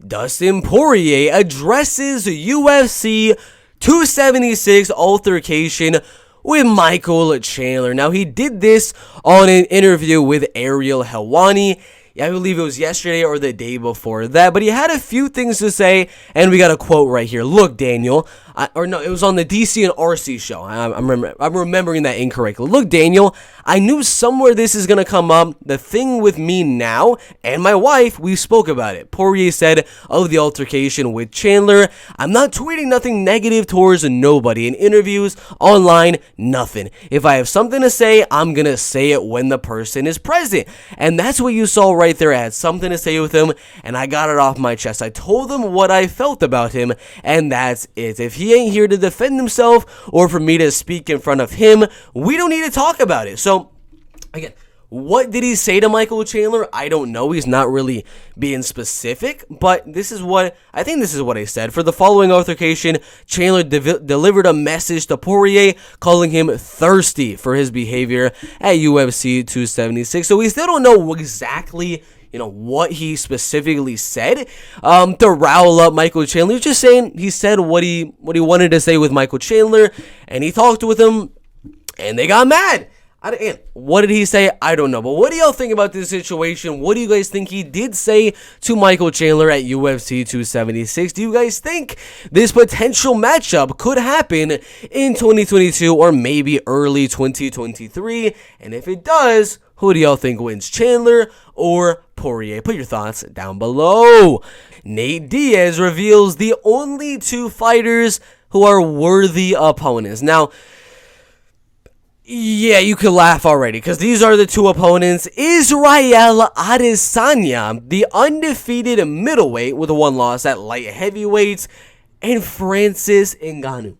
Dustin Poirier addresses UFC 276 altercation with Michael Chandler. Now, he did this on an interview with Ariel Helwani. I believe it was yesterday or the day before that, but he had a few things to say, and we got a quote right here. Look, Daniel, it was on the DC and RC show. I'm remembering that incorrectly. Look, Daniel, I knew somewhere this is going to come up. The thing with me now and my wife, we spoke about it. Poirier said of the altercation with Chandler, I'm not tweeting nothing negative towards nobody. In interviews, online, nothing. If I have something to say, I'm going to say it when the person is present. And that's what you saw right there. I had something to say with him, and I got it off my chest. I told him what I felt about him, and that's it. If he ain't here to defend himself or for me to speak in front of him, we don't need to talk about it. So, again, what did he say to Michael Chandler? I don't know. He's not really being specific, but this is what he said. For the following altercation, Chandler delivered a message to Poirier calling him thirsty for his behavior at UFC 276. So we still don't know exactly what he specifically said to rile up Michael Chandler. He's just saying he said what he wanted to say with Michael Chandler, and he talked with him, and they got mad. What did he say? I don't know. But what do y'all think about this situation? What do you guys think he did say to Michael Chandler at UFC 276? Do you guys think this potential matchup could happen in 2022 or maybe early 2023? And if it does, who do y'all think wins, Chandler or Poirier? Put your thoughts down below. Nate Diaz reveals the only two fighters who are worthy opponents. Now, yeah, you could laugh already, because these are the two opponents. Israel Adesanya, the undefeated middleweight with one loss at light heavyweights, and Francis Ngannou.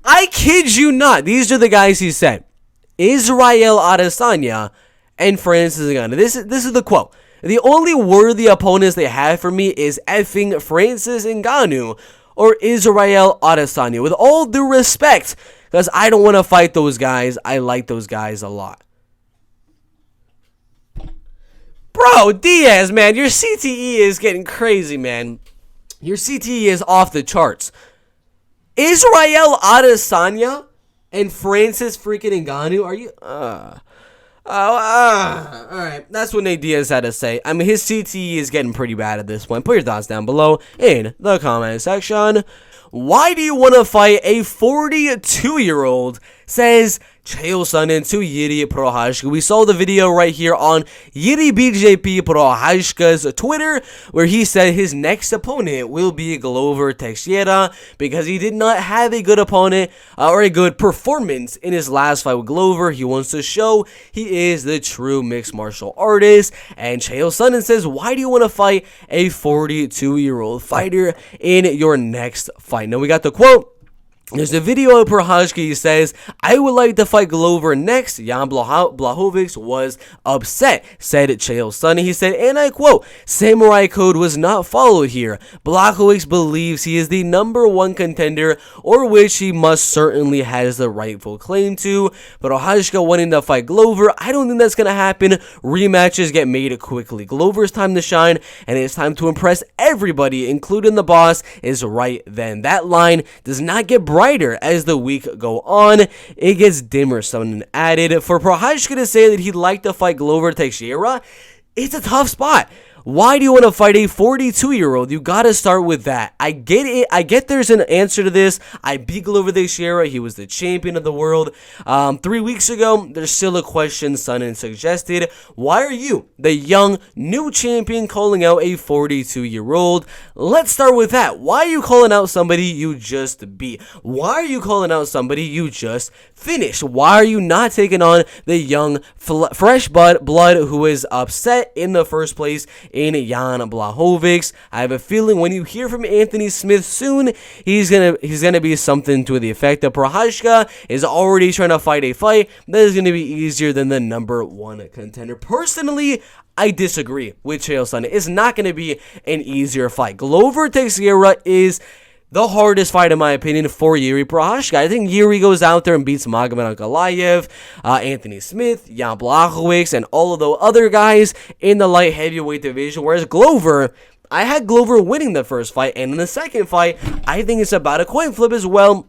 I kid you not, these are the guys he said. Israel Adesanya and Francis Ngannou. This is the quote. The only worthy opponents they have for me is effing Francis Ngannou or Israel Adesanya. With all due respect, because I don't want to fight those guys. I like those guys a lot. Bro, Diaz, man, your CTE is getting crazy, man. Your CTE is off the charts. Israel Adesanya and Francis freaking Ngannou? Are you... Alright, that's what Nate Diaz had to say. I mean, his CTE is getting pretty bad at this point. Put your thoughts down below in the comment section. Why do you want to fight a 42-year-old? Says Chael Sonnen to Jiri Prochazka. We saw the video right here on Jiri BJP Prochazka's Twitter, where he said his next opponent will be Glover Teixiera because he did not have a good opponent or a good performance in his last fight with Glover. He wants to show he is the true mixed martial artist. And Chael Sonnen says, why do you want to fight a 42-year-old fighter in your next fight? Now we got the quote. There's a video of Prochazka. He says, I would like to fight Glover next. Jan Błachowicz was upset, said Chael Sonnen. He said, and I quote, Samurai Code was not followed here. Błachowicz believes he is the #1 contender, or which he most certainly has the rightful claim to. But Prochazka wanting to fight Glover, I don't think that's going to happen. Rematches get made quickly. Glover's time to shine, and it's time to impress everybody, including the boss, is right then. That line does not get brighter as the week go on. It gets dimmer, someone added. For Prochazka to say that he'd like to fight Glover Teixiera, it's a tough spot. Why do you want to fight a 42-year-old? You got to start with that. I get it. I get there's an answer to this. I beat Glover Teixiera. He was the champion of the world 3 weeks ago. There's still a question Sonnen suggested. Why are you, the young, new champion, calling out a 42-year-old? Let's start with that. Why are you calling out somebody you just beat? Why are you calling out somebody you just finished? Why are you not taking on the young, fresh blood who is upset in the first place in Jan Błachowicz? I have a feeling when you hear from Anthony Smith soon, he's gonna be something to the effect that Prochazka is already trying to fight a fight that is gonna be easier than the #1 contender. Personally, I disagree with Chael Sonnen. It's not gonna be an easier fight. Glover Teixiera is the hardest fight, in my opinion, for Jiri Prochazka. I think Jiri goes out there and beats Magomed Ankalaev, Anthony Smith, Jan Błachowicz, and all of the other guys in the light heavyweight division. Whereas Glover, I had Glover winning the first fight, and in the second fight, I think it's about a coin flip as well.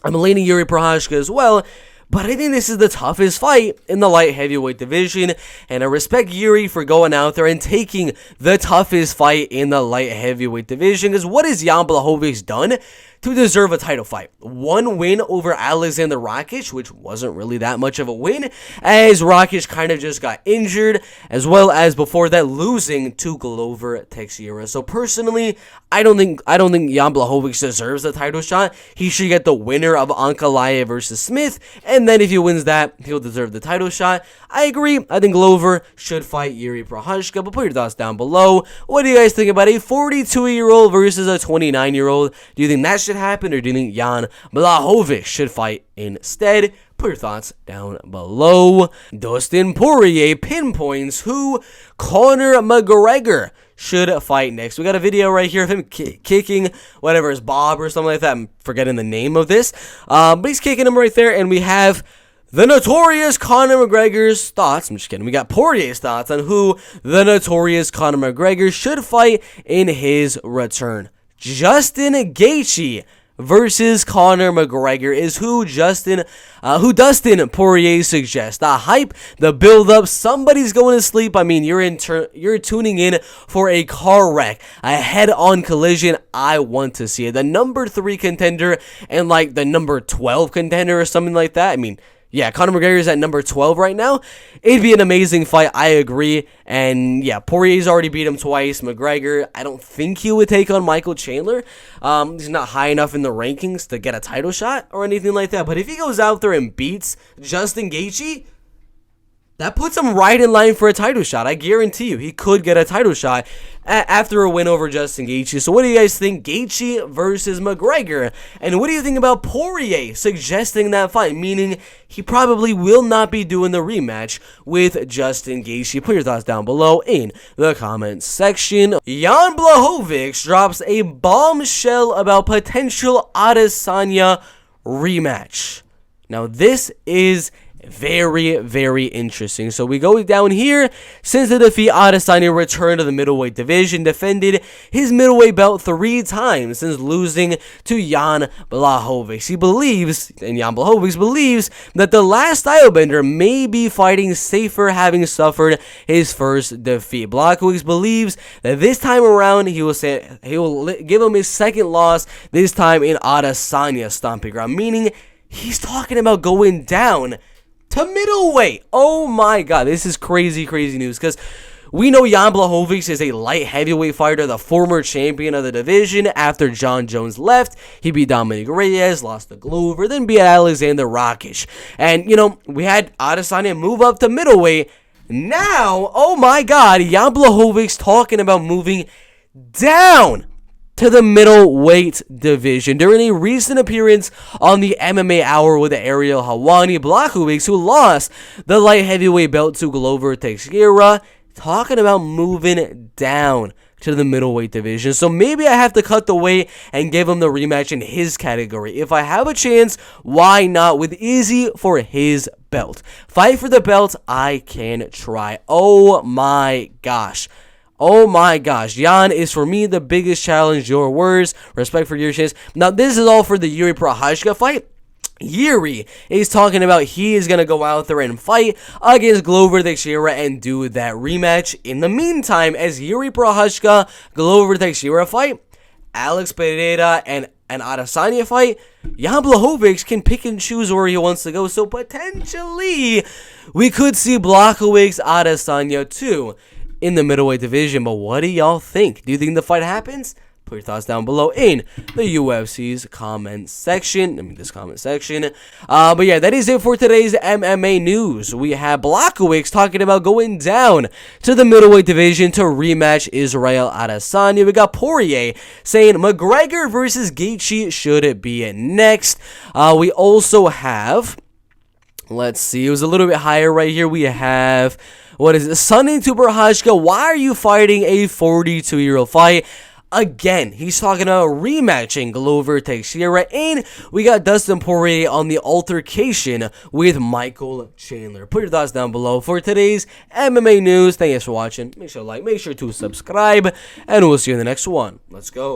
I'm leaning Jiri Prochazka as well. But I think this is the toughest fight in the light heavyweight division, and I respect Jiri for going out there and taking the toughest fight in the light heavyweight division, because what has Jan Błachowicz done to deserve a title fight? One win over Alexander Rakic, which wasn't really that much of a win, as Rakic kind of just got injured, as well as before that losing to Glover Teixiera. So personally, I don't think Jan Błachowicz deserves a title shot. He should get the winner of Ankalaev versus Smith, and then if he wins that, he'll deserve the title shot. I agree. I think Glover should fight Jiri Prochazka, but put your thoughts down below. What do you guys think about a 42-year-old versus a 29-year-old? Do you think that should happen, or do you think Jan Błachowicz should fight instead? Put your thoughts down below. Dustin Poirier pinpoints who Conor McGregor should fight next. We got a video right here of him kicking whatever is Bob or something like that. I'm forgetting the name of this. But he's kicking him right there, and we have the notorious Conor McGregor's thoughts. I'm just kidding. We got Poirier's thoughts on who the notorious Conor McGregor should fight in his return. Dustin Gaethje versus Conor McGregor is who Dustin Poirier suggests. The hype, the build-up, somebody's going to sleep. I mean, you're tuning in for a car wreck, a head-on collision. I want to see it. The number 3 contender and like the number 12 contender or something like that. I mean, yeah, Conor McGregor is at number 12 right now. It'd be an amazing fight, I agree. And yeah, Poirier's already beat him twice. McGregor, I don't think he would take on Michael Chandler. He's not high enough in the rankings to get a title shot or anything like that. But if he goes out there and beats Dustin Gaethje, that puts him right in line for a title shot. I guarantee you, he could get a title shot after a win over Dustin Gaethje. So what do you guys think? Gaethje versus McGregor. And what do you think about Poirier suggesting that fight? Meaning he probably will not be doing the rematch with Dustin Gaethje. Put your thoughts down below in the comments section. Jan Błachowicz drops a bombshell about potential Adesanya rematch. Now this is very, very interesting. So we go down here. Since the defeat, Adesanya returned to the middleweight division, defended his middleweight belt 3 times since losing to Jan Błachowicz. He believes, and Jan Błachowicz believes, that the last stylebender may be fighting safer, having suffered his first defeat. Błachowicz believes that this time around he will give him his second loss, this time in Adesanya's stomping ground, meaning he's talking about going down to middleweight. Oh my god, this is crazy news, because we know Jan Błachowicz is a light heavyweight fighter, the former champion of the division. After John Jones left, he beat Dominic Reyes, lost to Glover, then beat Alexander Rakic. And, you know, we had Adesanya move up to middleweight. Now, oh my god, Jan Błachowicz talking about moving down to the middleweight division. During a recent appearance on the MMA Hour with Ariel Helwani, Błachowicz, who lost the light heavyweight belt to Glover Teixiera, talking about moving down to the middleweight division. So maybe I have to cut the weight and give him the rematch in his category. If I have a chance, why not with Izzy for his belt? Fight for the belt, I can try. Oh my gosh. Oh my gosh, Jan is for me the biggest challenge. Your words, respect for your chance. Now this is all for the Jiri Prochazka fight. Jiri is talking about he is going to go out there and fight against Glover Teixiera and do that rematch. In the meantime, as Jiri Prochazka, Glover Teixiera fight, Alex Pereira and an Adesanya fight, Jan Błachowicz can pick and choose where he wants to go. So potentially, we could see Błachowicz Adesanya too in the middleweight division. But what do y'all think? Do you think the fight happens? Put your thoughts down below in the UFC's comment section. This comment section. But yeah, that is it for today's MMA news. We have Błachowicz talking about going down to the middleweight division to rematch Israel Adesanya. We got Poirier saying McGregor versus Gaethje should be next. We also have, let's see, it was a little bit higher right here. We have, what is it? Sunday to Prochazka, why are you fighting a 42-year-old fight? again. He's talking about rematching Glover Teixiera, and we got Dustin Poirier on the altercation with Michael Chandler. Put your thoughts down below for today's MMA news. Thanks for watching. Make sure to like, make sure to subscribe, and we'll see you in the next one. Let's go.